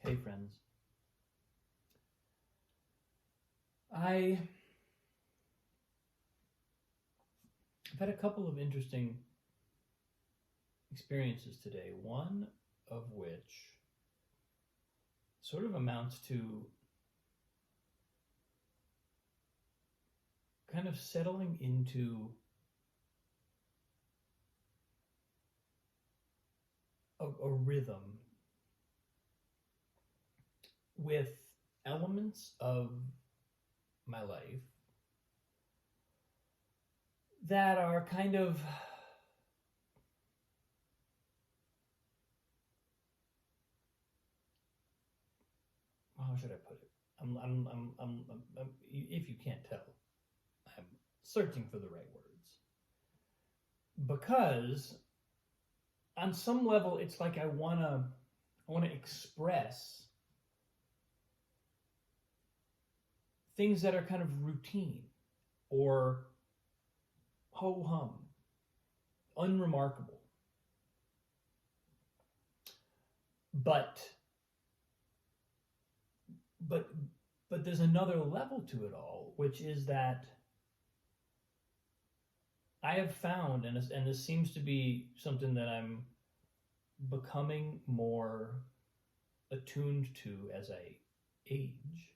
Hey friends. I've had a couple of interesting experiences today, one of which sort of amounts to kind of settling into a rhythm with elements of my life that are kind of how should I put it? If you can't tell, I'm searching for the right words. Because on some level, it's like I wanna express things that are kind of routine or ho hum, unremarkable. But there's another level to it all, which is that I have found, and this seems to be something that I'm becoming more attuned to as I age,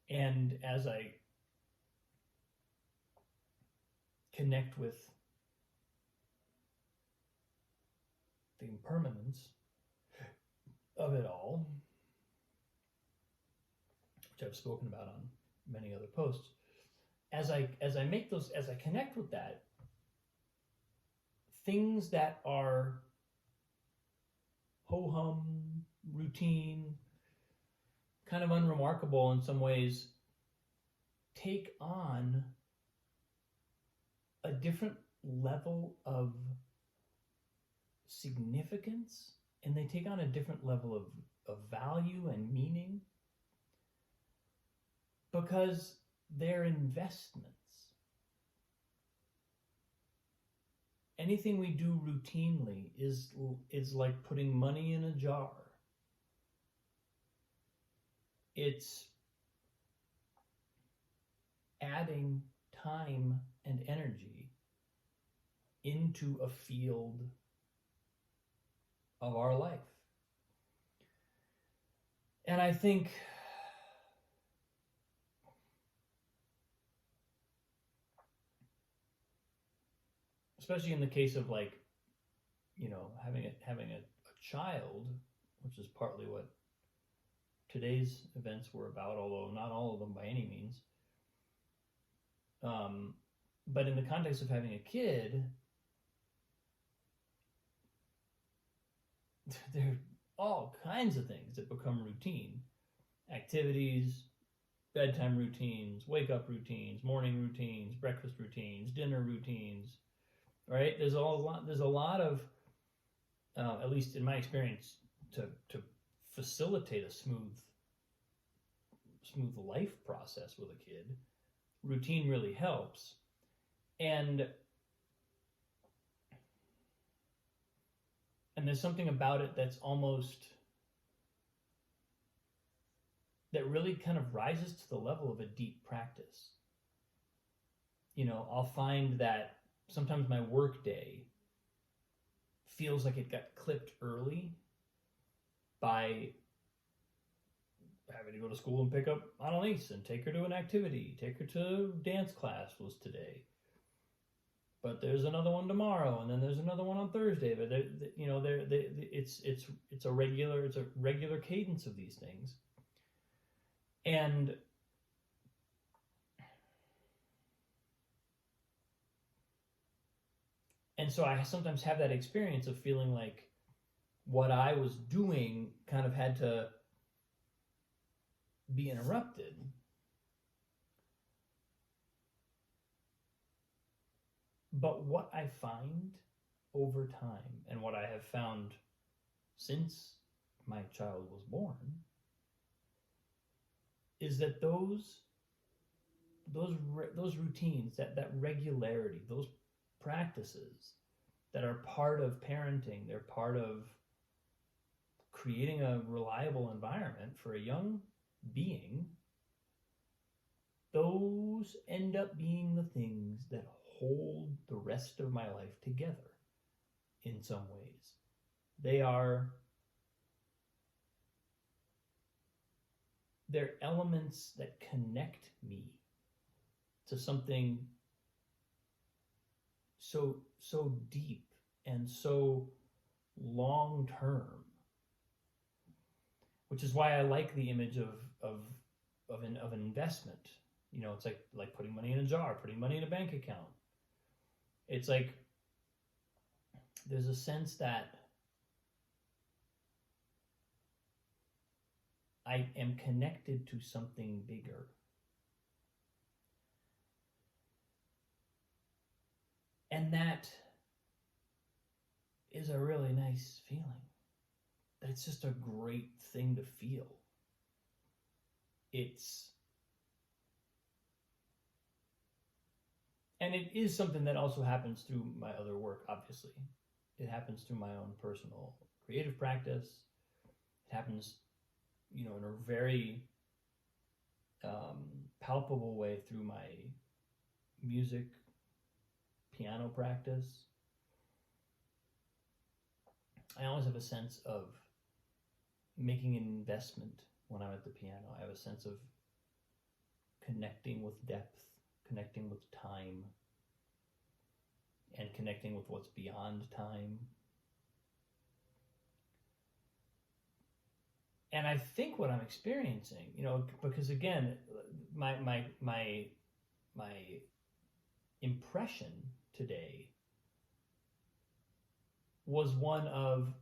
and as I connect with the impermanence of it all, which I've spoken about on many other posts. As I connect with that, things that are ho hum, routine, kind of unremarkable in some ways, take on a different level of significance, and they take on a different level of value and meaning because they're investments. Anything we do routinely is like putting money in a jar. It's adding time and energy into a field of our life. And I think especially in the case of, like, having a child, which is partly what today's events were about, although not all of them by any means. But in the context of having a kid, there are all kinds of things that become routine. Activities, bedtime routines, wake up routines, morning routines, breakfast routines, dinner routines, right? There's a lot of, at least in my experience, to facilitate a smooth life process with a kid. Routine really helps. And there's something about it that really kind of rises to the level of a deep practice. I'll find that sometimes my work day feels like it got clipped early by having to go to school and pick up Annalise and take her to an activity, take her to dance class was today. But there's another one tomorrow, and then there's another one on Thursday. But it's a regular cadence of these things, and so I sometimes have that experience of feeling like what I was doing kind of had to be interrupted. But what I find over time, and what I have found since my child was born, is that those routines, that regularity, those practices that are part of parenting, they're part of creating a reliable environment for a young being, those end up being the things that hold the rest of my life together in some ways. They're elements that connect me to something so deep and so long term, which is why I like the image of an investment. It's like putting money in a jar, putting money in a bank account. It's like there's a sense that I am connected to something bigger. And that is a really nice feeling. That's just a great thing to feel. And it is something that also happens through my other work, obviously. It happens through my own personal creative practice. It happens, in a very palpable way through my music, piano practice. I always have a sense of making an investment when I'm at the piano. I have a sense of connecting with depth, connecting with time, and connecting with what's beyond time. And I think what I'm experiencing, because again, my impression today was one of,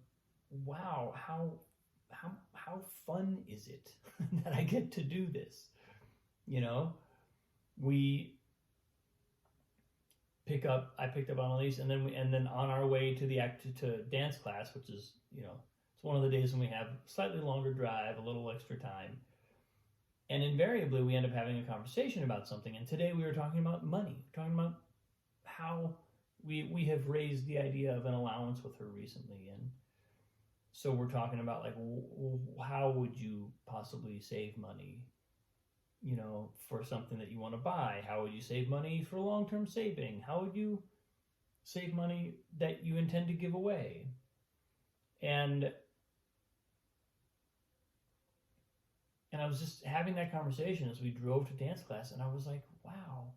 wow, how fun is it that I get to do this? I picked up Annalise, and then on our way to dance class, which is, it's one of the days when we have slightly longer drive, a little extra time. And invariably we end up having a conversation about something. And today we were talking about money, talking about how we have raised the idea of an allowance with her recently. And so we're talking about like, how would you possibly save money, for something that you want to buy? How would you save money for long-term saving? How would you save money that you intend to give away? And I was just having that conversation as we drove to dance class, and I was like, wow,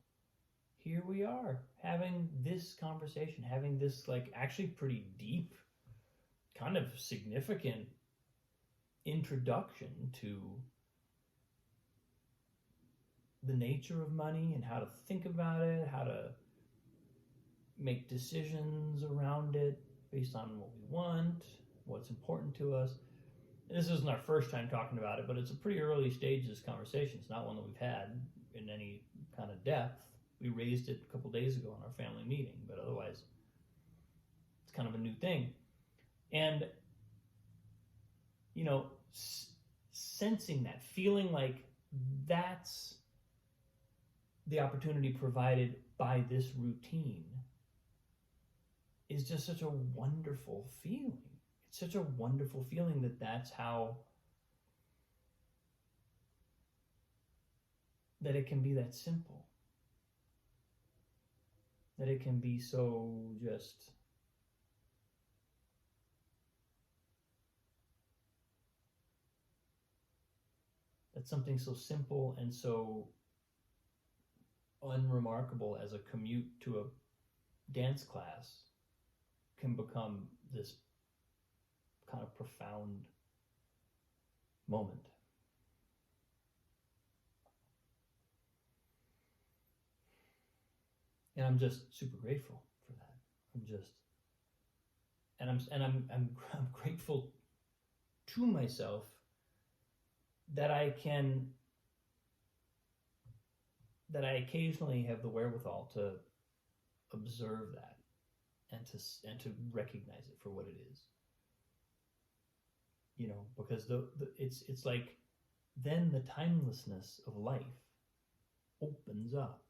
here we are having this conversation, having this like actually pretty deep, kind of significant introduction to the nature of money and how to think about it, how to make decisions around it based on what we want, what's important to us. This isn't our first time talking about it, but it's a pretty early stage of this conversation. It's not one that we've had in any kind of depth. We raised it a couple days ago in our family meeting, but otherwise it's kind of a new thing. And, sensing that, feeling like that's the opportunity provided by this routine is just such a wonderful feeling. It's such a wonderful feeling that's how, that it can be that simple. That it can be so just that something so simple and so unremarkable as a commute to a dance class can become this kind of profound moment. And I'm just super grateful for that. I'm grateful to myself that I occasionally have the wherewithal to observe that and to recognize it for what it is. Because it's like then the timelessness of life opens up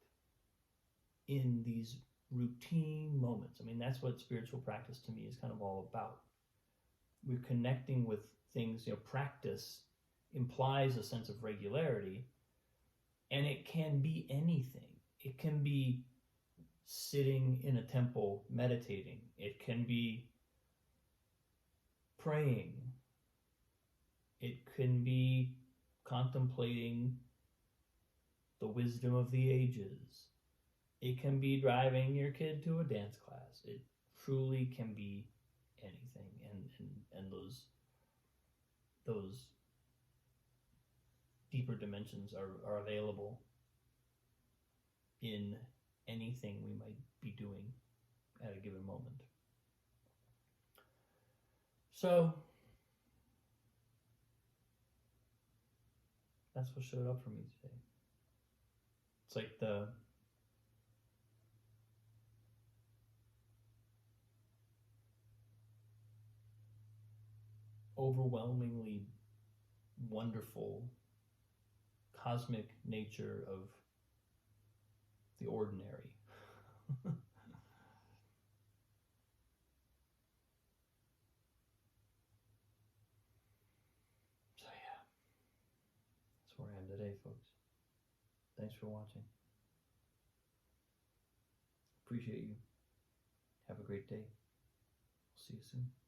in these routine moments. I mean, that's what spiritual practice to me is kind of all about. we're connecting with things. Practice implies a sense of regularity, and it can be anything. It can be sitting in a temple meditating. It can be praying. It can be contemplating the wisdom of the ages. It can be driving your kid to a dance class. It truly can be anything, and those deeper dimensions are available in anything we might be doing at a given moment. So that's what showed up for me today. It's like the overwhelmingly wonderful cosmic nature of the ordinary. So yeah, that's where I am today, folks. Thanks for watching. Appreciate you. Have a great day. See you soon.